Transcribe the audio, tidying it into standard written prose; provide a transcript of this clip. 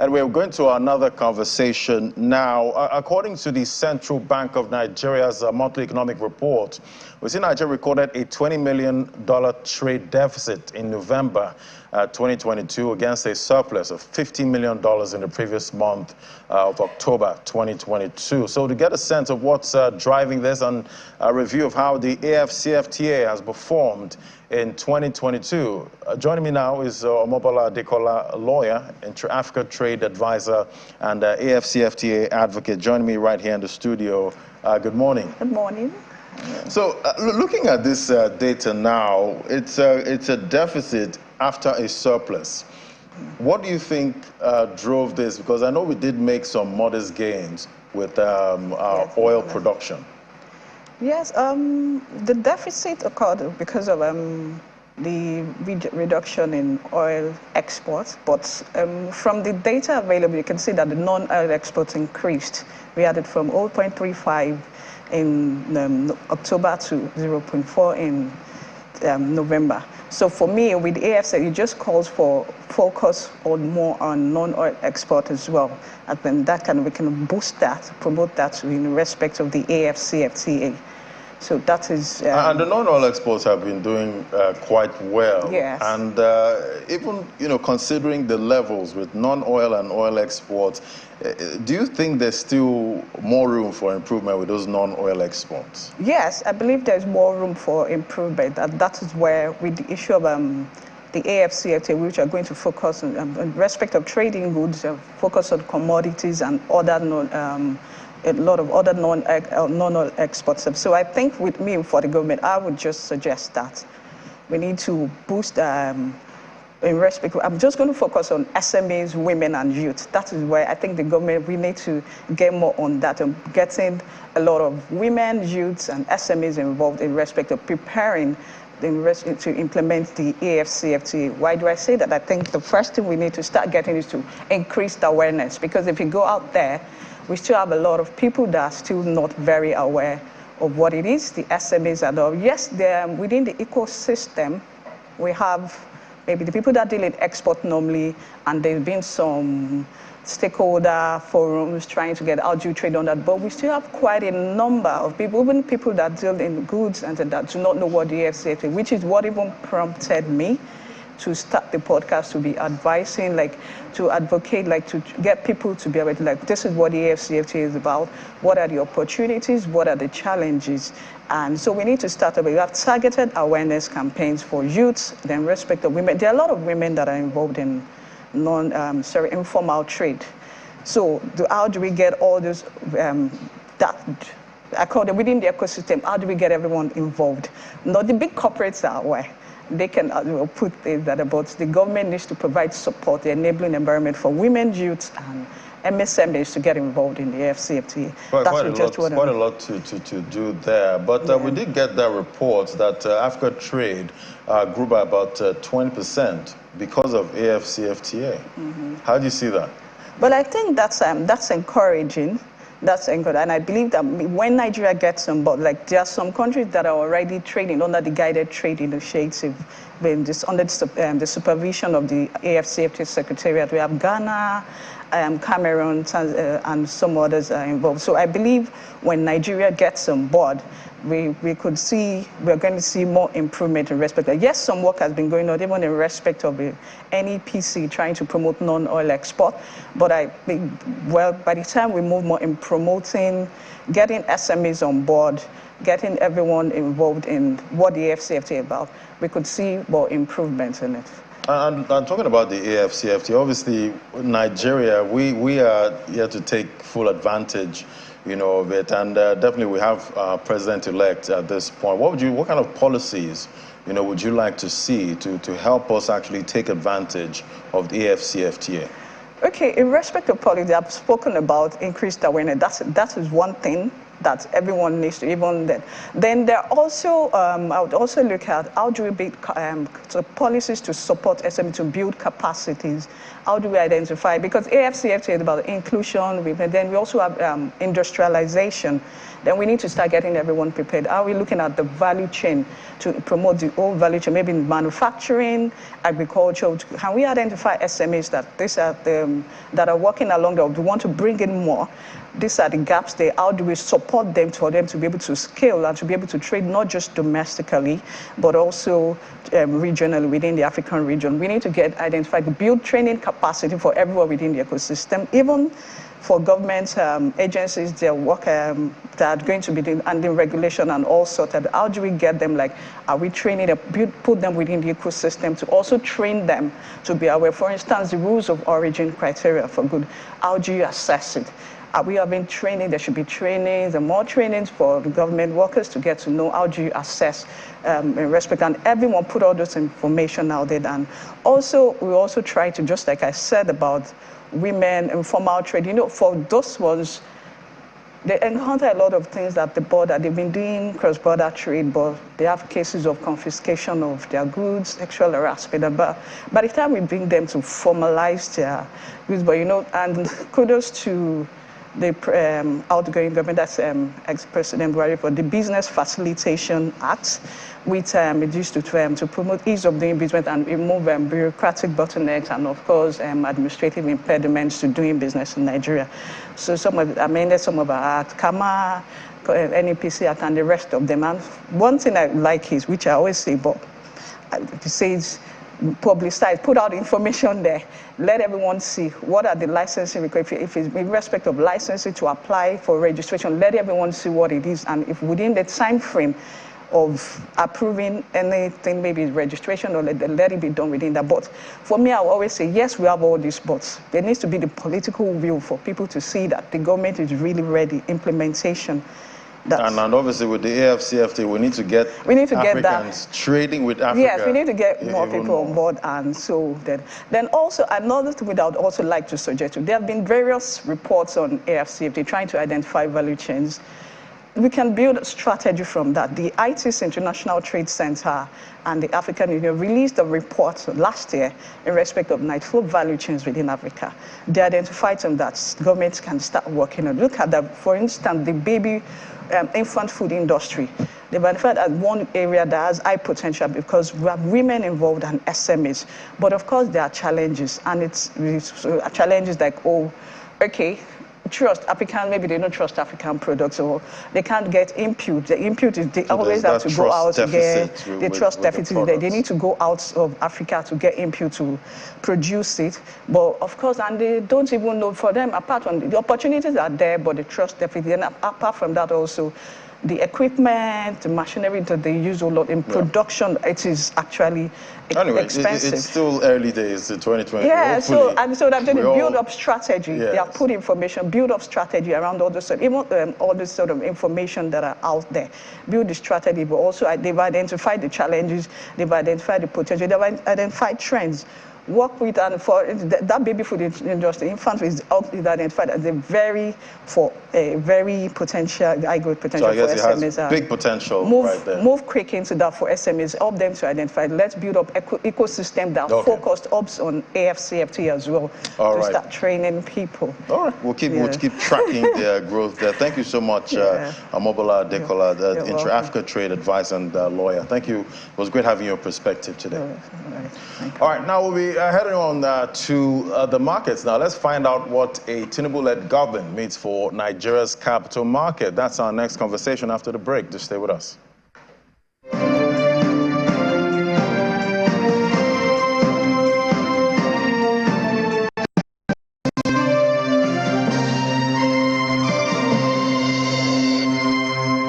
And we're going to another conversation now. According to the Central Bank of Nigeria's monthly economic report, we see Nigeria recorded a $20 million trade deficit in November 2022 against a surplus of $15 million in the previous month of October 2022. So to get a sense of what's driving this and a review of how the AFCFTA has performed in 2022. Joining me now is Omobola Adekola, a lawyer, Intra-Africa Trade Advisor, and AFCFTA advocate. Joining me right here in the studio. Good morning. Good morning. So, looking at this data now, it's a deficit after a surplus. What do you think drove this? Because I know we did make some modest gains with our oil production. Yes, the deficit occurred because of the reduction in oil exports, but from the data available, you can see that the non-oil exports increased. We had it from 0.35 in October to 0.4 in November. So for me, with AFC, it just calls for focus more on non-oil export as well. And then we can boost that, promote that in respect of the AFCFTA. So that is... and the non-oil exports have been doing quite well. Yes. And even, considering the levels with non-oil and oil exports, do you think there's still more room for improvement with those non-oil exports? Yes, I believe there's more room for improvement. And that is where, with the issue of the AFCFTA, which are going to focus on, in respect of trading goods, focus on commodities and other a lot of other non-oil exports. So I think with me, for the government, I would just suggest that we need to boost, in respect, I'm just going to focus on SMEs, women and youth. That is where I think the government, we need to get more on that and getting a lot of women, youths and SMEs involved in respect of preparing to implement the AFCFTA. Why do I say that? I think the first thing we need to start getting is to increase the awareness, because if you go out there, we still have a lot of people that are still not very aware of what it is, the SMEs and all. Yes, within the ecosystem, we have maybe the people that deal in export normally, and there's been some stakeholder forums trying to get how do you trade on that, but we still have quite a number of people, even people that deal in goods and that do not know what the AFCFTA, which is what even prompted me to start the podcast, to be advising, to advocate, to get people to be able to, this is what the AFCFTA is about, what are the opportunities, what are the challenges. And so we need to start we have targeted awareness campaigns for youths, then respect of women. There are a lot of women that are involved in informal trade. So how do we get all this, I call it within the ecosystem, how do we get everyone involved? Not the big corporates are aware. They can put things that about the government needs to provide support, the enabling environment for women, youths, and MSMEs to get involved in the AFCFTA. Quite a lot to do there. But we did get that report that Africa trade grew by about 20% because of AFCFTA. Mm-hmm. How do you see that? Well, I think that's encouraging. That's encouraging, and I believe that when Nigeria gets on board, there are some countries that are already trading under the guided trade initiative, under the supervision of the AFCFTA Secretariat. We have Ghana, Cameroon, and some others are involved. So I believe when Nigeria gets on board, we're going to see more improvement in respect. Yes, some work has been going on, even in respect of the NEPC trying to promote non-oil export. But I think, by the time we move more in promoting, getting SMEs on board, getting everyone involved in what the AFCFTA is about, we could see more improvements in it. And talking about the AFCFTA, obviously Nigeria, we are here to take full advantage, of it, and definitely we have president-elect at this point. What kind of policies, would you like to see to help us actually take advantage of the AFCFTA? Okay, in respect of policy, I've spoken about increased awareness. That is one thing. that everyone needs to, even then. Then there are also, I would also look at how do we build policies to support SME to build capacities. How do we identify? Because AFCFTA is about inclusion, then we also have industrialization. Then we need to start getting everyone prepared. Are we looking at the value chain to promote the whole value chain, maybe in manufacturing, agriculture? Can we identify SMEs that are working along that we want to bring in more? These are the gaps there. How do we support them for them to be able to scale and to be able to trade not just domestically, but also regionally within the African region? We need to identify, build training capacity for everyone within the ecosystem, even for government agencies, their work that are going to be doing, and the regulation and all sorts of, how do we get them, like, are we training them, put them within the ecosystem to also train them to be aware? For instance, the rules of origin criteria for good, how do you assess it? Are we having training? There should be trainings and more trainings for the government workers to get to know how do you assess in respect, and everyone put all this information out there. And also, we also try to, just like I said about women, informal trade, for those ones, they encounter a lot of things at the border. They've been doing cross-border trade, but they have cases of confiscation of their goods, sexual harassment. But by the time we bring them to formalize their goods, and kudos to the outgoing government, that's ex-President Buhari, for the Business Facilitation Act, which is used to promote ease of doing business and remove bureaucratic bottlenecks and, of course, administrative impediments to doing business in Nigeria. So amended some of our Act, KAMA, NEPC Act, and the rest of them. And one thing I like is, which I always say, but it says, publicize, put out information there, let everyone see what are the licensing requirements. If it's in respect of licensing to apply for registration, let everyone see what it is, and if within the time frame of approving anything, maybe registration, or let it be done within that. But for me, I will always say, yes, we have all these, but there needs to be the political will for people to see that the government is really ready, implementation. And obviously with the AFCFTA, we need to get Africans trading with Africa. Yes, we need to get more people on board, and so then also another thing that I would also like to suggest, there have been various reports on AFCFTA trying to identify value chains. We can build a strategy from that. The IT's International Trade Center and the African Union released a report last year in respect of food value chains within Africa. They identified some that governments can start working on. Look at that, for instance, the baby infant food industry. They've identified as one area that has high potential because we have women involved and SMEs. But of course, there are challenges, and it's challenges like, trust African, maybe they don't trust African products, or they can't get input. The input is they always have to go out to get the trust deficit. They need to go out of Africa to get input to produce it. But of course, and they don't even know, for them, apart from the opportunities are there, but the trust deficit. And apart from that also, the equipment, the machinery that they use a lot in production, it is actually expensive. It's still early days in 2020. Yeah, so they've done a build-up strategy. Yes. They have put information, build-up strategy around all this, even all this sort of information that are out there. Build the strategy, but also they've identified the challenges, they've identified the potential, they've identified trends. Work with, and for that baby food industry, infant is identified as a very potential, high growth potential for SMEs. It has big potential right there. Move quick into that for SMEs, help them to identify. Let's build up ecosystem that focused on AFCFTA as well to start training people. All right, we'll keep tracking their growth there. Thank you so much, Amobola Adekola, the Intra-Africa Trade Advisor and lawyer. Thank you. It was great having your perspective today. All right, now we'll be heading on to the markets. Now, let's find out what a Tinubu-led government means for Nigeria's capital market. That's our next conversation after the break. Just stay with us.